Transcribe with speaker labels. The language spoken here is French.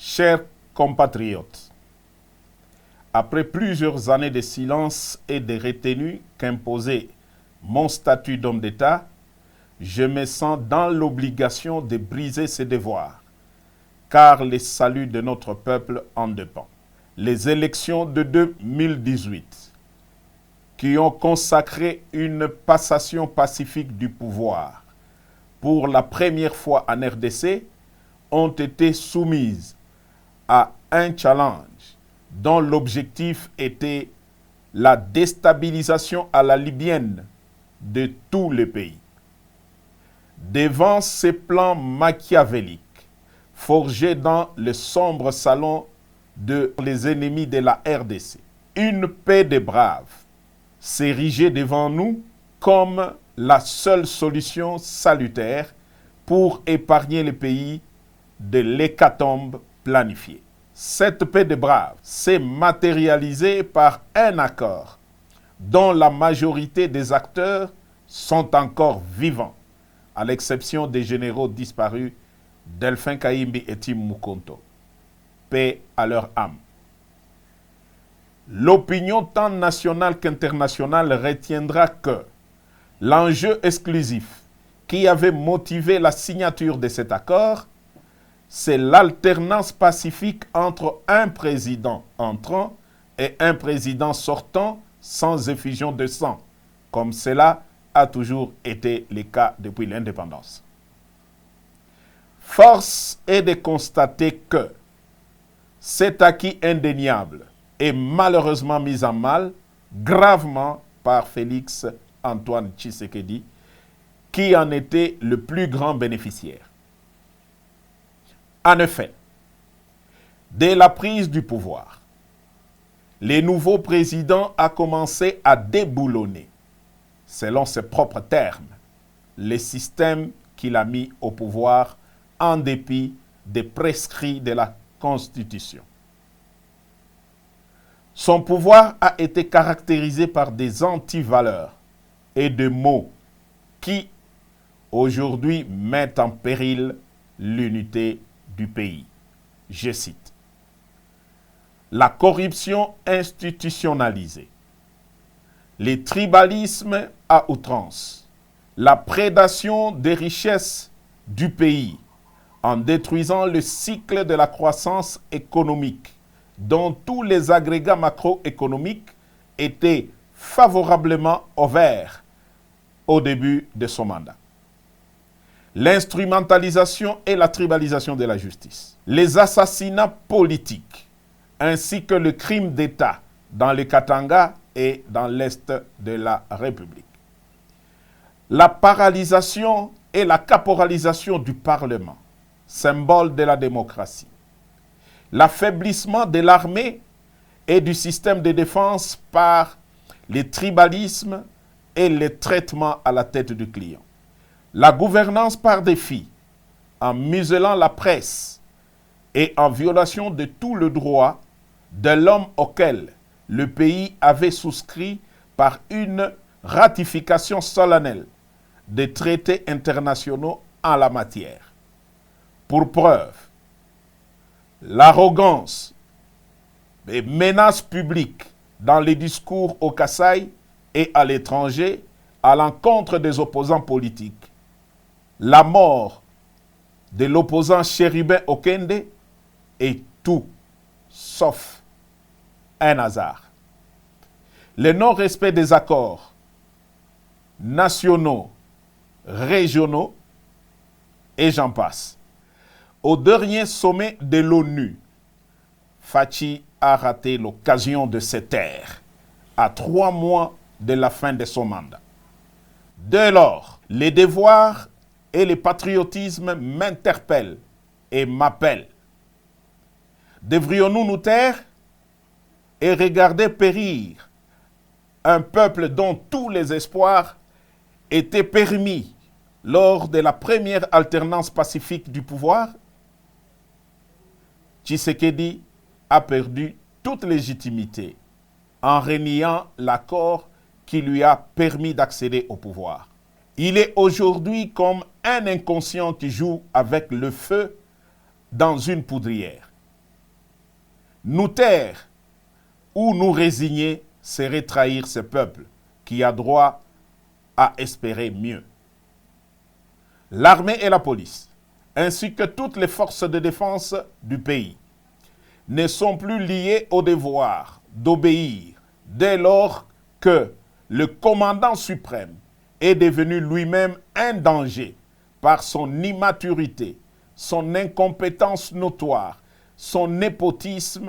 Speaker 1: Chers compatriotes, après plusieurs années de silence et de retenue qu'imposait mon statut d'homme d'État, je me sens dans l'obligation de briser ces devoirs, car le salut de notre peuple en dépend. Les élections de 2018, qui ont consacré une passation pacifique du pouvoir pour la première fois en RDC, ont été soumises à un challenge dont l'objectif était la déstabilisation à la libyenne de tout le pays. Devant ces plans machiavéliques, forgés dans le sombre salon de les ennemis de la RDC, une paix des braves s'érigeait devant nous comme la seule solution salutaire pour épargner le pays de l'hécatombe planifiée. Cette paix des braves s'est matérialisée par un accord dont la majorité des acteurs sont encore vivants, à l'exception des généraux disparus Delphin Kayimbi et Tim Mukonto. Paix à leur âme. L'opinion tant nationale qu'internationale retiendra que l'enjeu exclusif qui avait motivé la signature de cet accord, c'est l'alternance pacifique entre un président entrant et un président sortant sans effusion de sang, comme cela a toujours été le cas depuis l'indépendance. Force est de constater que cet acquis indéniable est malheureusement mis en mal gravement par Félix Antoine Tshisekedi, qui en était le plus grand bénéficiaire. En effet, dès la prise du pouvoir, le nouveau président a commencé à déboulonner, selon ses propres termes, les systèmes qu'il a mis au pouvoir en dépit des prescrits de la Constitution. Son pouvoir a été caractérisé par des antivaleurs et des mots qui, aujourd'hui, mettent en péril l'unité du pays. Je cite: la corruption institutionnalisée, les tribalismes à outrance, la prédation des richesses du pays en détruisant le cycle de la croissance économique dont tous les agrégats macroéconomiques étaient favorablement ouverts au début de son mandat. L'instrumentalisation et la tribalisation de la justice, les assassinats politiques, ainsi que le crime d'État dans le Katanga et dans l'Est de la République. La paralysation et la caporalisation du Parlement, symbole de la démocratie. L'affaiblissement de l'armée et du système de défense par les tribalismes et les traitements à la tête du client. La gouvernance par défi, en muselant la presse et en violation de tout le droit de l'homme auquel le pays avait souscrit par une ratification solennelle des traités internationaux en la matière. Pour preuve, l'arrogance et menaces publiques dans les discours au Kasaï et à l'étranger à l'encontre des opposants politiques. La mort de l'opposant Chérubin Okende est tout sauf un hasard. Le non-respect des accords nationaux, régionaux et j'en passe. Au dernier sommet de l'ONU, Fachi a raté l'occasion de se taire à 3 mois de la fin de son mandat. Dès lors, les devoirs et le patriotisme m'interpellent et m'appellent. Devrions-nous nous taire et regarder périr un peuple dont tous les espoirs étaient permis lors de la première alternance pacifique du pouvoir? Tshisekedi a perdu toute légitimité en reniant l'accord qui lui a permis d'accéder au pouvoir. Il est aujourd'hui comme un inconscient qui joue avec le feu dans une poudrière. Nous taire ou nous résigner serait trahir ce peuple qui a droit à espérer mieux. L'armée et la police, ainsi que toutes les forces de défense du pays, ne sont plus liées au devoir d'obéir dès lors que le commandant suprême est devenu lui-même un danger par son immaturité, son incompétence notoire, son népotisme